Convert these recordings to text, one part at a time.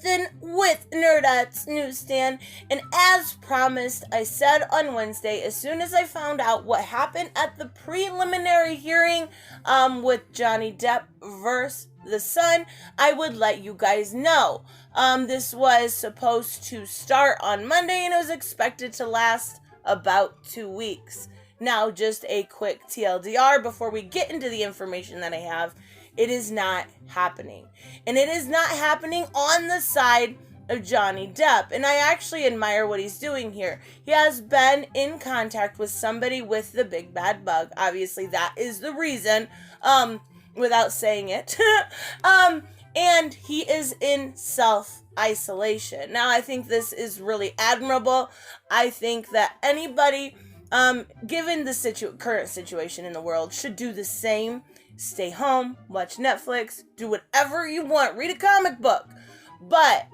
Kristen with Nerdettes Newsstand, and as promised, I said on Wednesday, as soon as I found out what happened at the preliminary hearing with Johnny Depp versus the Sun, I would let you guys know. This was supposed to start on Monday, and it was expected to last about 2 weeks. Now, just a quick TLDR before we get into the information that I have. It is not happening. And it is not happening on the side of Johnny Depp. And I actually admire what he's doing here. He has been in contact with somebody with the big bad bug. Obviously, that is the reason, without saying it. And he is in self-isolation. Now, I think this is really admirable. I think that anybody, given the current situation in the world, should do the same. Stay home, watch Netflix, do whatever you want, read a comic book, but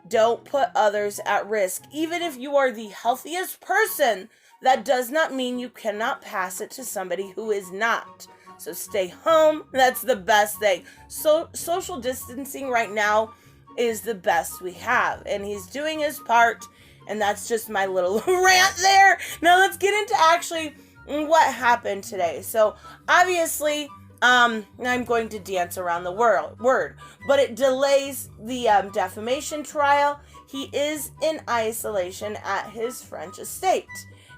don't put others at risk. Even if you are the healthiest person, that does not mean you cannot pass it to somebody who is not. So stay home, that's the best thing. So social distancing right now is the best we have, and he's doing his part, and that's just my little rant there. Now let's get into actually what happened today. So obviously, I'm going to dance around the word, but it delays the defamation trial. He is in isolation at his French estate.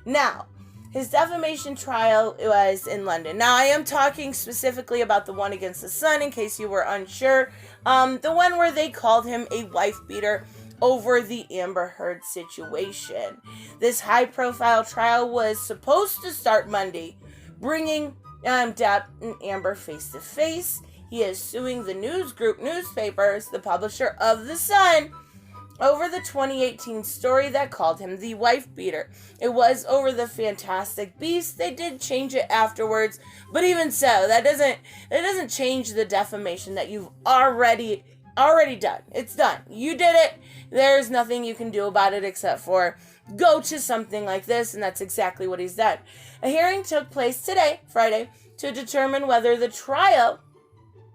Now, his defamation trial was in London. Now, I am talking specifically about the one against the Sun, in case you were unsure. The one where they called him a wife beater over the Amber Heard situation. This high-profile trial was supposed to start Monday, bringing Depp and Amber face to face. He is suing the news group newspapers, the publisher of The Sun, over the 2018 story that called him the wife beater. It was over the Fantastic Beasts. They did change it afterwards, but even so, that doesn't change the defamation that you've already done. It's done. You did it. There's nothing you can do about it except for go to something like this, and that's exactly what he's done. A hearing took place today, Friday, to determine whether the trial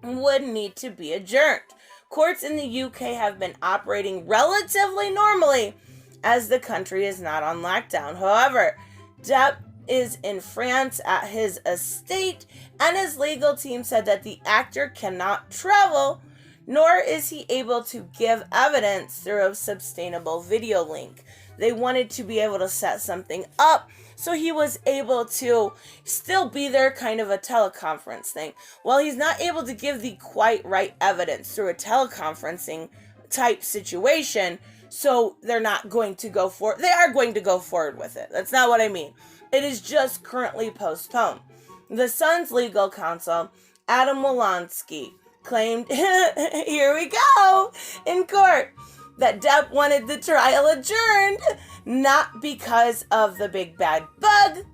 would need to be adjourned. Courts in the UK have been operating relatively normally as the country is not on lockdown. However, Depp is in France at his estate, and his legal team said that the actor cannot travel, nor is he able to give evidence through a sustainable video link. They wanted to be able to set something up so he was able to still be there, kind of a teleconference thing. Well, he's not able to give the quite right evidence through a teleconferencing type situation, so they're not going to go for it. They are going to go forward with it. That's not what I mean. It is just currently postponed. The Sun's legal counsel, Adam Wolanski, claimed, here we go, in court, that Depp wanted the trial adjourned, not because of the big bad bug,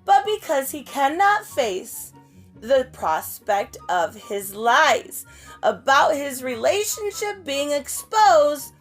but because he cannot face the prospect of his lies about his relationship being exposed,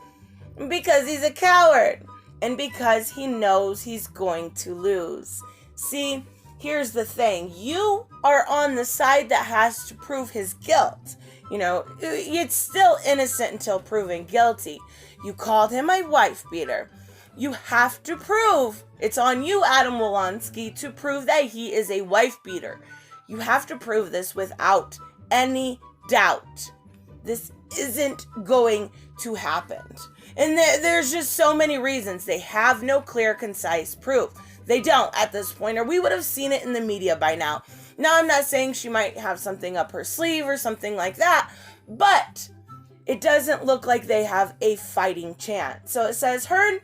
because he's a coward and because he knows he's going to lose. See, here's the thing. You are on the side that has to prove his guilt. You know, it's still innocent until proven guilty. You called him a wife beater. You have to prove, it's on you, Adam Wolanski, to prove that he is a wife beater. You have to prove this without any doubt. This isn't going to happen. And there's just so many reasons. They have no clear, concise proof. They don't at this point, or we would have seen it in the media by now. Now, I'm not saying she might have something up her sleeve or something like that, but it doesn't look like they have a fighting chance. So it says Heard,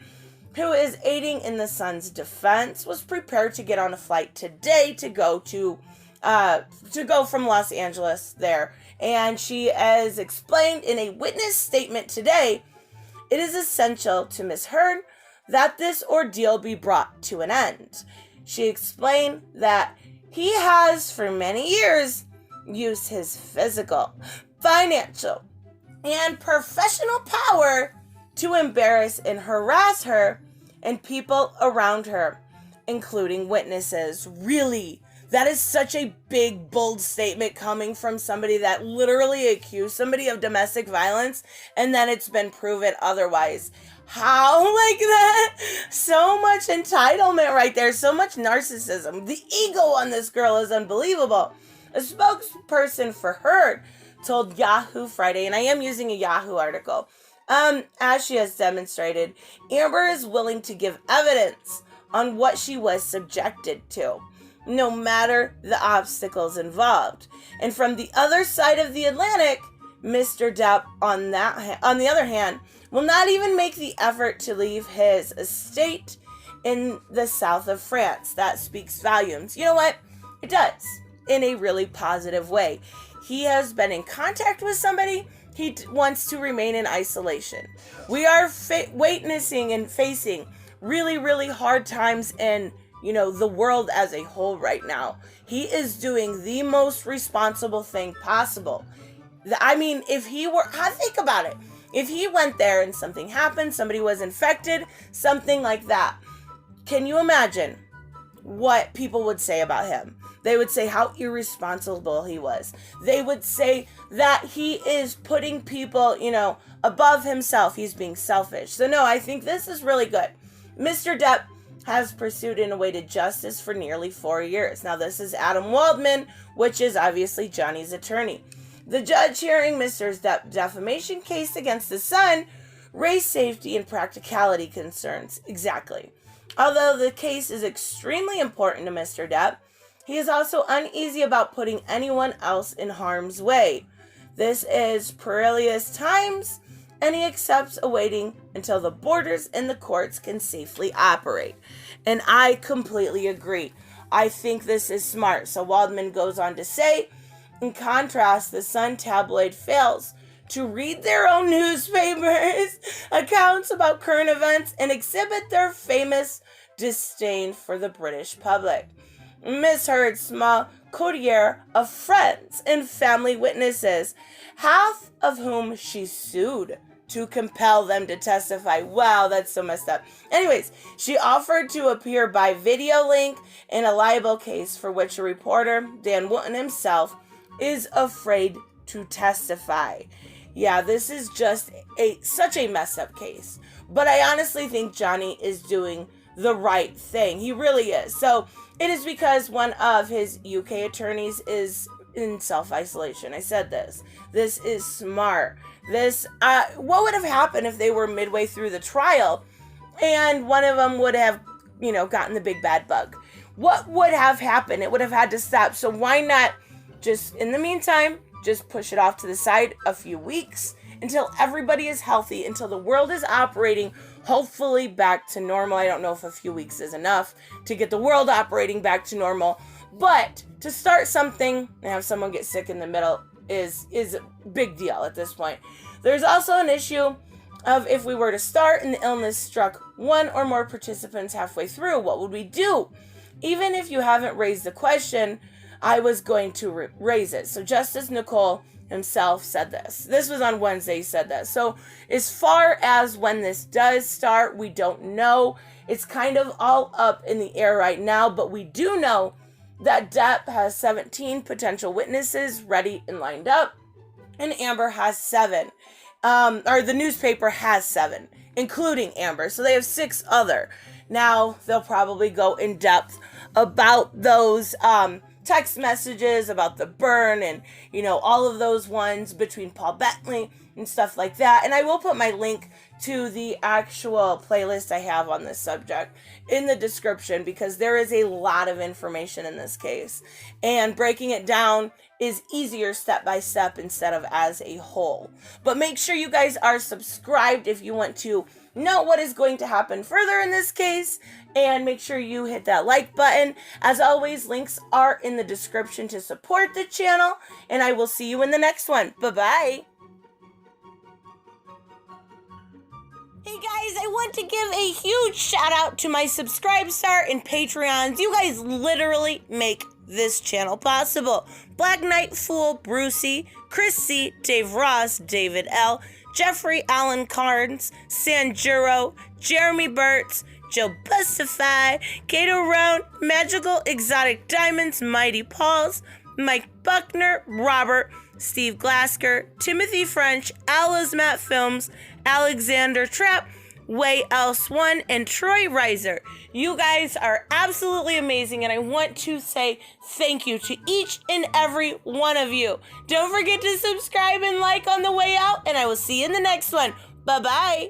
who is aiding in the Sun's defense, was prepared to get on a flight today to go from Los Angeles there. And she has explained in a witness statement today, it is essential to Ms. Heard that this ordeal be brought to an end. She explained that he has for many years used his physical, financial, and professional power to embarrass and harass her and people around her, including witnesses. Really? That is such a big, bold statement coming from somebody that literally accused somebody of domestic violence and then it's been proven otherwise. How like that? So much entitlement right there. So much narcissism. The ego on this girl is unbelievable. A spokesperson for her told Yahoo Friday, and I am using a Yahoo article, as she has demonstrated, Amber is willing to give evidence on what she was subjected to, no matter the obstacles involved. And from the other side of the Atlantic, Mr. Depp, on the other hand, will not even make the effort to leave his estate in the south of France. That speaks volumes. You know what? It does, in a really positive way. He has been in contact with somebody. He wants to remain in isolation. We are witnessing and facing really, really hard times in, the world as a whole right now. He is doing the most responsible thing possible. I mean, if he were, think about it. If he went there and something happened, somebody was infected, something like that, can you imagine what people would say about him? They would say how irresponsible he was. They would say that he is putting people, above himself. He's being selfish. So no, I think this is really good. Mr. Depp has pursued and awaited justice for nearly 4 years. Now, this is Adam Waldman, which is obviously Johnny's attorney. The judge hearing Mr. Depp's defamation case against his son raised safety and practicality concerns. Exactly. Although the case is extremely important to Mr. Depp, he is also uneasy about putting anyone else in harm's way. This is perilous times, and he accepts awaiting until the borders in the courts can safely operate. And I completely agree. I think this is smart. So Waldman goes on to say, in contrast, the Sun tabloid fails to read their own newspapers' accounts about current events and exhibit their famous disdain for the British public. Miss Heard's small coterie of friends and family witnesses, half of whom she sued to compel them to testify. Wow, that's so messed up. Anyways, she offered to appear by video link in a libel case for which a reporter, Dan Wootton himself, is afraid to testify. Yeah, this is just such a messed up case. But I honestly think Johnny is doing the right thing. He really is. So it is because one of his UK attorneys is in self-isolation. I said this. This is smart. What would have happened if they were midway through the trial and one of them would have, gotten the big bad bug? What would have happened? It would have had to stop. So why not just, in the meantime, just push it off to the side a few weeks until everybody is healthy, until the world is operating, hopefully back to normal. I don't know if a few weeks is enough to get the world operating back to normal, but to start something and have someone get sick in the middle is a big deal at this point. There's also an issue of if we were to start and the illness struck one or more participants halfway through, what would we do? Even if you haven't raised the question, I was going to raise it. So Justice Nicole himself said this. This was on Wednesday, he said that. So as far as when this does start, we don't know. It's kind of all up in the air right now, but we do know that Depp has 17 potential witnesses ready and lined up, and Amber has 7. Or the newspaper has 7, including Amber. So they have 6 other. Now, they'll probably go in depth about those text messages, about the burn, and, all of those ones between Paul Bentley and stuff like that. And I will put my link to the actual playlist I have on this subject in the description, because there is a lot of information in this case. And breaking it down is easier step by step instead of as a whole. But make sure you guys are subscribed if you want to know what is going to happen further in this case, and make sure you hit that like button. As always, links are in the description to support the channel, and I will see you in the next one. Bye-bye. Hey guys, I want to give a huge shout out to my Subscribestar and Patreons. You guys literally make this channel possible. Black Knight Fool, Brucey, Chris C, Dave Ross, David L, Jeffrey Allen Carnes, Sanjuro, Jeremy Burtz, Joe Bustify, Kato Round, Magical Exotic Diamonds, Mighty Pauls, Mike Buckner, Robert, Steve Glasker, Timothy French, Ala's Matt Films, Alexander Trapp, Way Else One, and Troy Reiser. You guys are absolutely amazing, and I want to say thank you to each and every one of you. Don't forget to subscribe and like on the way out, and I will see you in the next one. Bye-bye.